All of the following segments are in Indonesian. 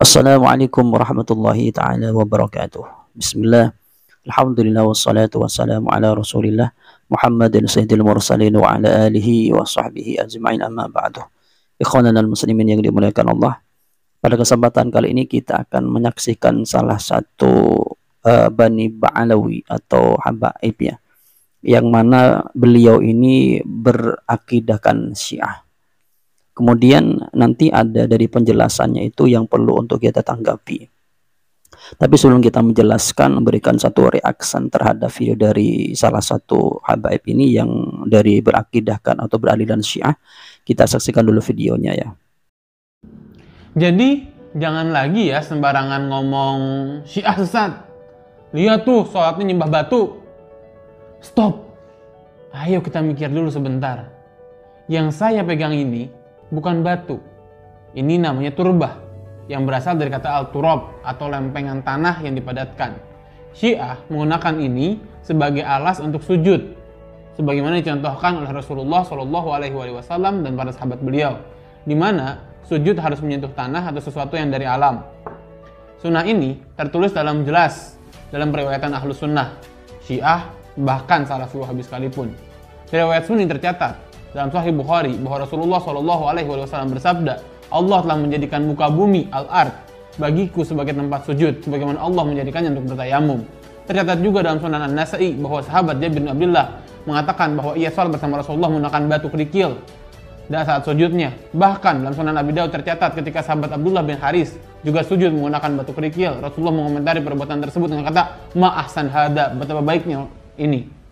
Assalamualaikum warahmatullahi ta'ala wabarakatuh. Bismillah, alhamdulillah, wassalatu wassalamu ala rasulillah Muhammadin sayyidil mursalin wa ala alihi wa sahbihi ajma'in, amma ba'du. Ikhwanan al-muslimin yang dimuliakan Allah, pada kesempatan kali ini kita akan menyaksikan salah satu Bani Ba'alawi atau Habaib ya, yang mana beliau ini berakidahkan Syiah. Kemudian nanti ada dari penjelasannya itu yang perlu untuk kita tanggapi. Tapi sebelum kita menjelaskan, memberikan satu reaction terhadap video dari salah satu habaib ini yang dari berakidahkan atau beraliran Syiah, kita saksikan dulu videonya ya. Jadi jangan lagi ya sembarangan ngomong Syiah sesat. Lihat tuh sholatnya nyembah batu. Stop. Ayo kita mikir dulu sebentar. Yang saya pegang ini bukan batu. Ini namanya turbah, yang berasal dari kata al-turab atau lempengan tanah yang dipadatkan. Syiah menggunakan ini sebagai alas untuk sujud, sebagaimana dicontohkan oleh Rasulullah SAW dan para sahabat beliau, di mana sujud harus menyentuh tanah atau sesuatu yang dari alam. Sunnah ini tertulis dalam jelas dalam periwayatan Ahlus Sunnah, Syiah, bahkan Salafi Wahabi sekalipun. Riwayat Sunni tercatat dalam Sahih Bukhari bahwa Rasulullah SAW bersabda, Allah telah menjadikan muka bumi al-ard bagiku sebagai tempat sujud, sebagaimana Allah menjadikannya untuk bertayamum. Tercatat juga dalam Sunan An-Nasa'i bahwa sahabat Jabir bin Abdullah mengatakan bahwa ia salat bersama Rasulullah menggunakan batu kerikil dan saat sujudnya. Bahkan dalam Sunan Abi Daud tercatat ketika sahabat Abdullah bin Haris juga sujud menggunakan batu kerikil, Rasulullah mengomentari perbuatan tersebut dengan kata, ma ahsan hada, betapa baiknya ini.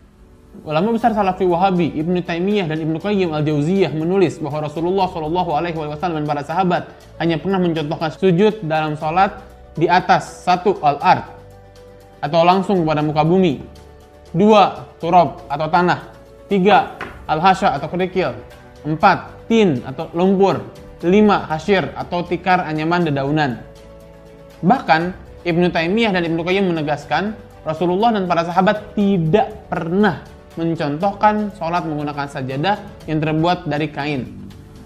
Ulama besar Salafi Wahabi, Ibnu Taimiyah dan Ibnu Qayyim Al-Jauziyah menulis bahwa Rasulullah SAW dan para sahabat hanya pernah mencontohkan sujud dalam sholat di atas 1 al-ard atau langsung kepada muka bumi, 2 turab atau tanah, 3 al-hasya atau kerikil, 4 tin atau lumpur, 5 hasyir atau tikar anyaman dedaunan. Bahkan Ibnu Taimiyah dan Ibnu Qayyim menegaskan Rasulullah dan para sahabat tidak pernah mencontohkan sholat menggunakan sajadah yang terbuat dari kain.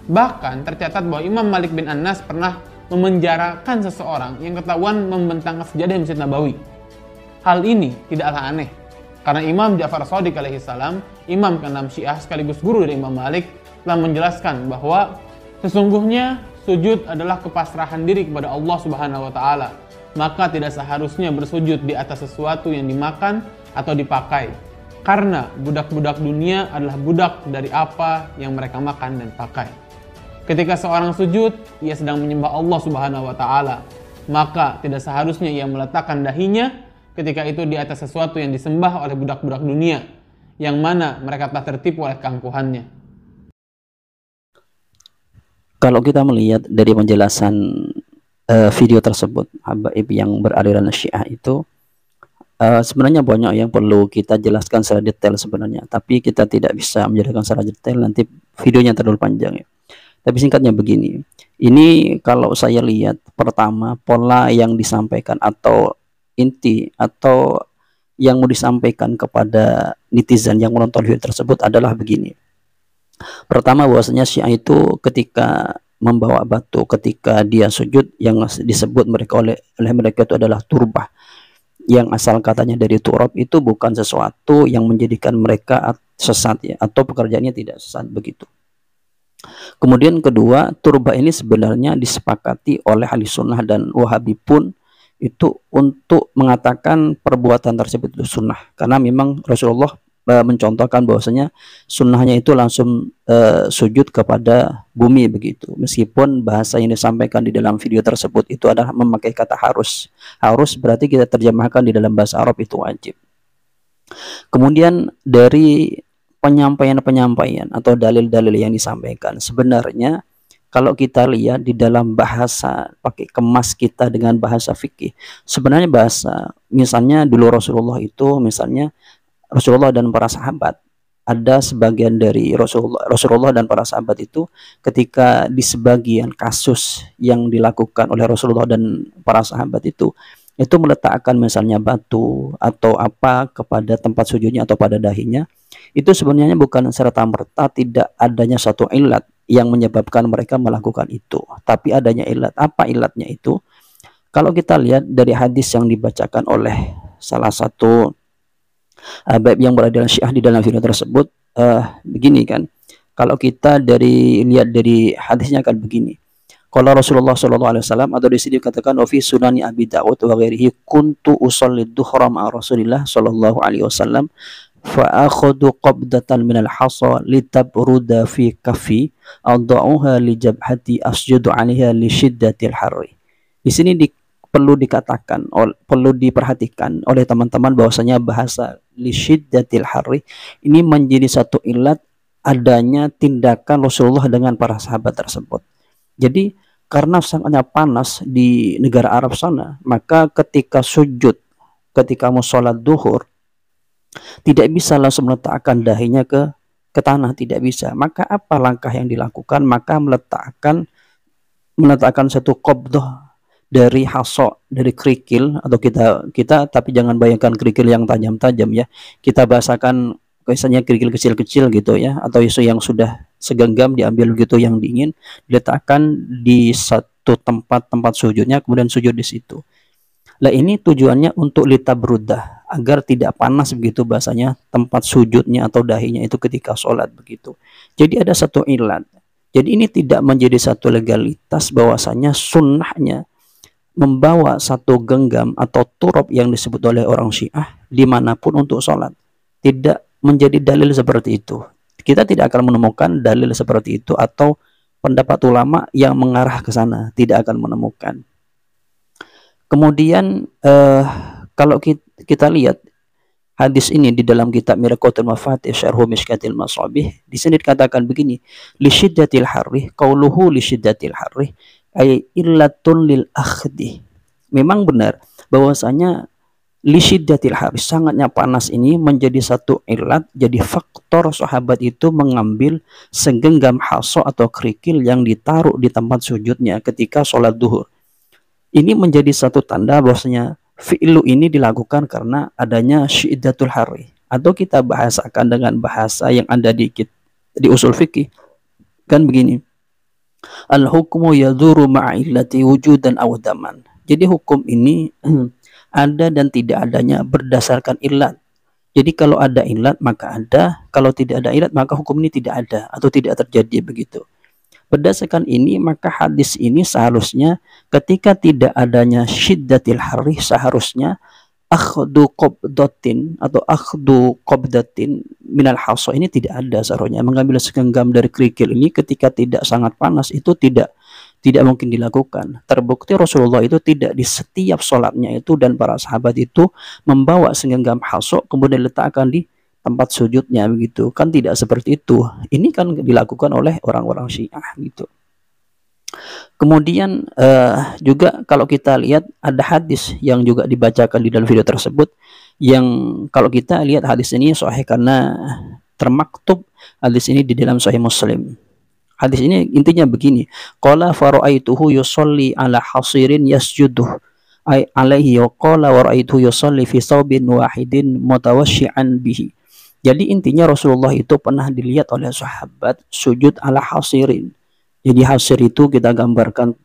Bahkan tercatat bahwa Imam Malik bin Anas pernah memenjarakan seseorang yang ketahuan membentangkan sajadah di Masjid Nabawi. Hal ini tidaklah aneh, karena Imam Ja'far Shadiq alaihi salam, imam ke-6 Syiah sekaligus guru dari Imam Malik, telah menjelaskan bahwa sesungguhnya sujud adalah kepasrahan diri kepada Allah Subhanahu wa taala. Maka tidak seharusnya bersujud di atas sesuatu yang dimakan atau dipakai. Karena budak-budak dunia adalah budak dari apa yang mereka makan dan pakai. Ketika seorang sujud, ia sedang menyembah Allah Subhanahu wa taala. Maka tidak seharusnya ia meletakkan dahinya ketika itu di atas sesuatu yang disembah oleh budak-budak dunia, yang mana mereka telah tertipu oleh keangkuhannya. Kalau kita melihat dari penjelasan video tersebut, habaib yang beraliran Syiah itu sebenarnya banyak yang perlu kita jelaskan secara detail sebenarnya, tapi kita tidak bisa menjelaskan secara detail, nanti videonya terlalu panjang ya. Tapi singkatnya begini, ini kalau saya lihat pertama pola yang disampaikan atau inti atau yang mau disampaikan kepada netizen yang menonton video tersebut adalah begini. Pertama, bahwasanya Syiah itu ketika membawa batu ketika dia sujud, yang disebut mereka oleh mereka itu adalah turbah, yang asal katanya dari turab, itu bukan sesuatu yang menjadikan mereka sesat ya, atau pekerjaannya tidak sesat begitu. Kemudian kedua, turbah ini sebenarnya disepakati oleh ahli sunnah dan wahabi pun itu untuk mengatakan perbuatan tersebut itu sunnah, karena memang Rasulullah mencontohkan bahwasanya sunnahnya itu langsung sujud kepada bumi begitu, meskipun bahasa yang disampaikan di dalam video tersebut itu adalah memakai kata harus. Harus berarti kita terjemahkan di dalam bahasa Arab itu wajib. Kemudian dari penyampaian atau dalil-dalil yang disampaikan, sebenarnya kalau kita lihat di dalam bahasa, pakai kemas kita dengan bahasa fikih, sebenarnya bahasa, misalnya dulu Rasulullah itu, misalnya Rasulullah dan para sahabat, ada sebagian dari Rasulullah dan para sahabat itu ketika di sebagian kasus yang dilakukan oleh Rasulullah dan para sahabat itu meletakkan misalnya batu atau apa kepada tempat sujudnya atau pada dahinya, itu sebenarnya bukan serta-merta tidak adanya satu ilat yang menyebabkan mereka melakukan itu, tapi adanya ilat. Apa ilatnya itu? Kalau kita lihat dari hadis yang dibacakan oleh salah satu baik yang berada dalam Syiah di dalam video tersebut, begini kan. Kalau kita lihat dari hadisnya kan begini. Kalau Rasulullah Shallallahu Alaihi Wasallam, atau di sini dikatakan fi sunani Abi Dawud wa ghairihi, kuntu usolli duhra ma'a Rasulillah Shallallahu Alaihi Wasallam fa akhudhu qabdatan minal hasa litabruda fi kafi adauha li jabhati asjudu 'alaiha li shiddatil harri. Di sini perlu dikatakan, perlu diperhatikan oleh teman-teman bahwasanya bahasa li shiddatil harri ini menjadi satu ilat adanya tindakan Rasulullah dengan para sahabat tersebut. Jadi karena sangatnya panas di negara Arab sana, maka ketika sujud, ketika mau sholat duhur, tidak bisa langsung meletakkan dahinya ke tanah, tidak bisa. Maka apa langkah yang dilakukan? Maka meletakkan satu qabdah dari hasok, dari kerikil, atau kita tapi jangan bayangkan kerikil yang tajam-tajam ya. Kita bahasakan biasanya kerikil kecil-kecil gitu ya, atau isu yang sudah segenggam diambil gitu yang dingin, diletakkan di satu tempat sujudnya, kemudian sujud di situ. Lah ini tujuannya untuk litabrudah, agar tidak panas begitu bahasanya tempat sujudnya atau dahinya itu ketika sholat begitu. Jadi ada satu ilat. Jadi ini tidak menjadi satu legalitas bahwasanya sunnahnya membawa satu genggam atau turab yang disebut oleh orang Syiah dimanapun untuk sholat. Tidak menjadi dalil seperti itu. Kita tidak akan menemukan dalil seperti itu atau pendapat ulama yang mengarah ke sana, tidak akan menemukan. Kemudian kalau kita lihat hadis ini di dalam kitab Mirqatul Mafatih Syarh Mishkatil Masabih, di sini dikatakan begini, li syiddatil harri, qauluhu li syiddatil harri ay illatun lil akhdi. Memang benar bahwasanya li syiddatil harri, sangatnya panas ini menjadi satu ilat, jadi faktor sahabat itu mengambil segenggam haso atau kerikil yang ditaruh di tempat sujudnya ketika sholat duhur. Ini menjadi satu tanda bahwasanya fi'lu ini dilakukan karena adanya syiddatul harri, atau kita bahasakan dengan bahasa yang ada di usul fikih kan begini, al hukmu yadhuru ma'illati wujudan aw daman. Jadi hukum ini ada dan tidak adanya berdasarkan ilat. Jadi kalau ada ilat maka ada, kalau tidak ada ilat maka hukum ini tidak ada atau tidak terjadi begitu. Berdasarkan ini maka hadis ini seharusnya ketika tidak adanya syiddatil harri, seharusnya akhdu qabdatin atau akhdu qabdatin minal hasa ini tidak ada seharusnya. Mengambil segenggam dari kerikil ini ketika tidak sangat panas itu tidak mungkin dilakukan. Terbukti Rasulullah itu tidak di setiap sholatnya itu dan para sahabat itu membawa segenggam hasok kemudian letakkan di tempat sujudnya begitu. Kan tidak seperti itu. Ini kan dilakukan oleh orang-orang Syiah gitu. Kemudian juga kalau kita lihat ada hadis yang juga dibacakan di dalam video tersebut, yang kalau kita lihat hadis ini sahih karena termaktub hadis ini di dalam Sahih Muslim. Hadis ini intinya begini, qala fara'aituhu yusalli ala hasirin yasjuduh ay alaihi wa qala wa ra'aituhu yusalli fi thawbin wahidin mutawashshi'an bihi. Jadi intinya Rasulullah itu pernah dilihat oleh sahabat sujud ala hasirin. Jadi hasir itu kita gambarkan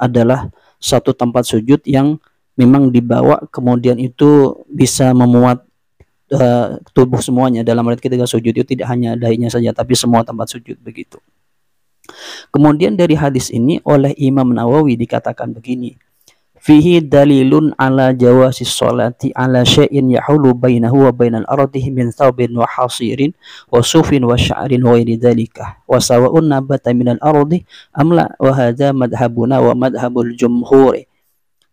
adalah satu tempat sujud yang memang dibawa kemudian itu bisa memuat tubuh semuanya. Dalam arti ketika sujud itu tidak hanya dahinya saja tapi semua tempat sujud begitu. Kemudian dari hadis ini oleh Imam Nawawi dikatakan begini, fihi dalilun ala jawasis sholati ala syai'in yahulu bainahu wa bainal ardi min thawbin wa hasirin wa sufin wa sya'rin wa ghairi dzalika wa sawa'un nabata minal ardi amla wa hadza madhhabuna wa madhhabul jumhur.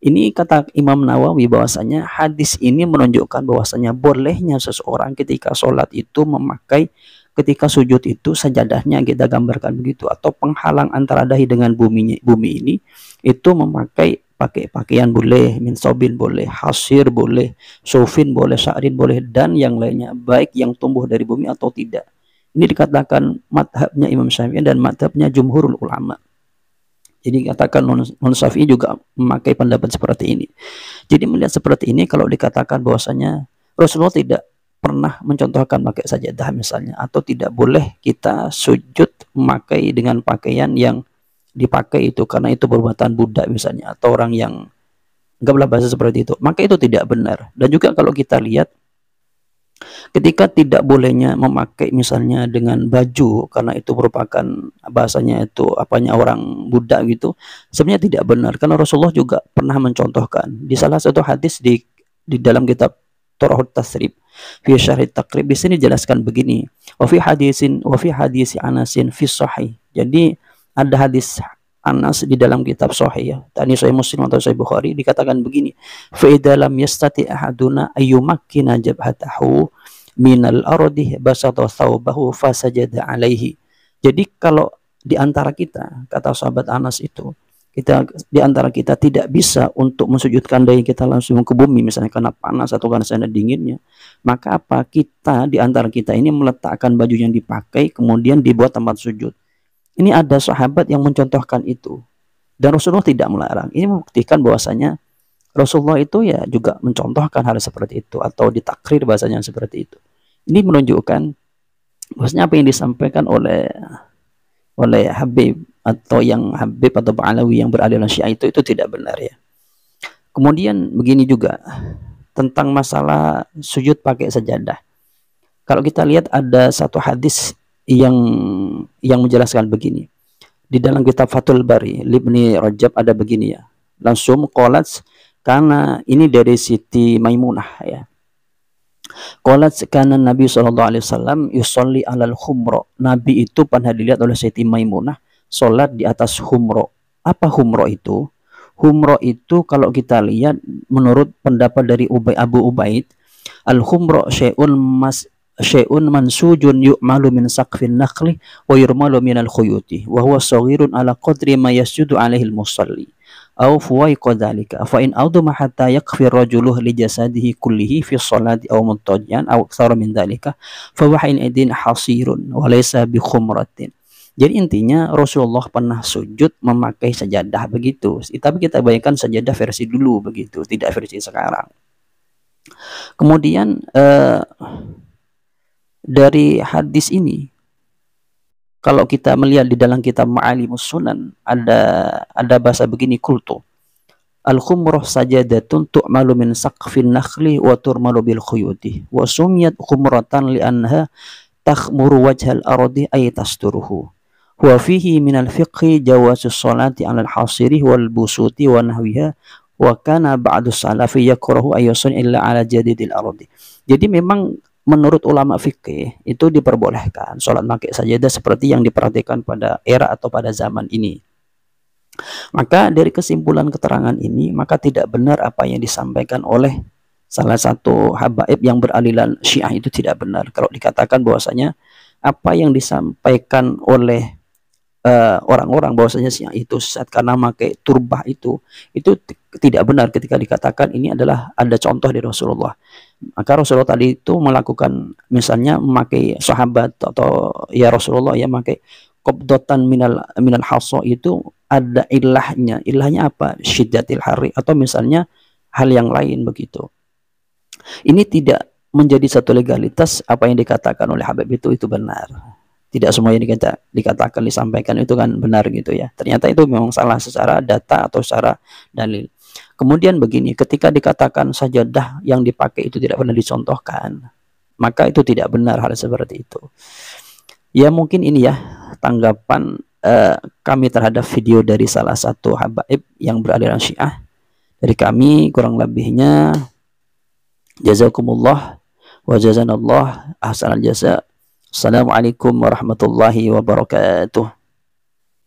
Ini kata Imam Nawawi bahwasanya hadis ini menunjukkan bahwasanya bolehnya seseorang ketika sholat itu memakai, ketika sujud itu sajadahnya kita gambarkan begitu, atau penghalang antara dahi dengan bumi ini itu memakai pakaian boleh, min sobin boleh, hasir boleh, sufin boleh, sya'rin boleh, dan yang lainnya baik yang tumbuh dari bumi atau tidak. Ini dikatakan madhabnya Imam Syafi'i dan madhabnya jumhurul ulama. Jadi katakan non Syafi'i juga memakai pendapat seperti ini. Jadi melihat seperti ini kalau dikatakan bahwasanya Rasulullah tidak pernah mencontohkan pakai sajadah misalnya, atau tidak boleh kita sujud memakai dengan pakaian yang dipakai itu karena itu perbuatan budak misalnya, atau orang yang anggaplah bahasa seperti itu, maka itu tidak benar. Dan juga kalau kita lihat ketika tidak bolehnya memakai misalnya dengan baju karena itu merupakan bahasanya itu apanya orang Buddha gitu, sebenarnya tidak benar karena Rasulullah juga pernah mencontohkan di salah satu hadis di dalam kitab Thurahut Tasrib fi Syarh Taqrib. Di sini jelaskan begini, wa fi hadisi Anasin fi sahih. Jadi ada hadis Anas di dalam kitab sahih ya, tadi Sahih Muslim atau Sahih Bukhari, dikatakan begini, fa idza lam yastati ahaduna ayyumakkina jabhatahu minal ardi basata thawbahu fasajada alaihi. Jadi kalau di antara kita, kata sahabat Anas itu, kita di antara kita tidak bisa untuk mensujudkan dahi kita langsung ke bumi misalnya karena panas atau karena sana dinginnya, maka apa, kita di antara kita ini meletakkan baju yang dipakai kemudian dibuat tempat sujud. Ini ada sahabat yang mencontohkan itu dan Rasulullah tidak melarang. Ini membuktikan bahwasanya Rasulullah itu ya juga mencontohkan hal seperti itu atau ditakrir bahasanya seperti itu. Ini menunjukkan bahwasanya apa yang disampaikan oleh Habib atau Ba'alawi yang beraliran Syiah itu tidak benar ya. Kemudian begini juga tentang masalah sujud pakai sajadah. Kalau kita lihat ada satu hadis yang menjelaskan begini. Di dalam kitab Fathul Bari, Ibnu Rajab ada begini ya. Langsung qalat, karena ini dari Siti Maimunah ya. Qalat kana Nabi SAW yusolli alal khumro. Nabi itu pernah dilihat oleh Siti Maimunah sholat di atas humro. Apa humro itu? Humro itu kalau kita lihat menurut pendapat dari Abu Ubaid, al-humro syai'un mansujun yu'malu min saqfin nakhli wa yurmalu minal khuyuti wa huwa saghirun ala qadri ma yasjudu alaihi al-musalli aw fuwaiqa dhalika fa in awdama hatta yakfi rajuluh li jasadihi kullihi fi sholati aw muntajian aw aktsara min dhalika fa wahin idin hasirun wa laysa bi khumratin. Jadi intinya Rasulullah pernah sujud memakai sajadah begitu. Tapi kita bayangkan sajadah versi dulu begitu, tidak versi sekarang. Kemudian dari hadis ini, kalau kita melihat di dalam kitab Ma'alimus Sunan, ada bahasa begini, kultu al-khumrah sajadatun tu'malu min saqfin nakhli wa turmalu bil khuyuti wa sumiyat khumratan li'anha takhmuru wajhal ardi ay tasturuhu wa fihi minal fiqhi jawazus salati 'alal hasiri wal busuti wa nahwiha wa kana ba'du salafi yakrahu ayyusun illa 'ala jadidil ardi. Jadi memang menurut ulama fikih itu diperbolehkan sholat pakai sajadah seperti yang diperhatikan pada era atau pada zaman ini. Maka dari kesimpulan keterangan ini, maka tidak benar apa yang disampaikan oleh salah satu habaib yang beraliran Syiah itu tidak benar. Kalau dikatakan bahwasanya apa yang disampaikan oleh orang-orang bahwasanya Syiah itu sesat karena pakai turbah itu tidak benar ketika dikatakan ini adalah ada contoh dari Rasulullah. Maka Rasulullah tadi itu melakukan misalnya memakai sahabat atau ya Rasulullah ya memakai qabdatan minal hasa itu ada ilahnya. Ilahnya apa? Syiddatil hari atau misalnya hal yang lain begitu. Ini tidak menjadi satu legalitas apa yang dikatakan oleh Habib itu benar. Tidak semua yang dikatakan disampaikan itu kan benar gitu ya. Ternyata itu memang salah secara data atau secara dalil. Kemudian begini, ketika dikatakan sajadah yang dipakai itu tidak pernah dicontohkan, maka itu tidak benar hal seperti itu. Ya mungkin ini ya tanggapan kami terhadap video dari salah satu habaib yang beraliran Syiah. Dari kami kurang lebihnya jazakumullah wa jazanallah ahsanal jaza. Assalamualaikum warahmatullahi wabarakatuh.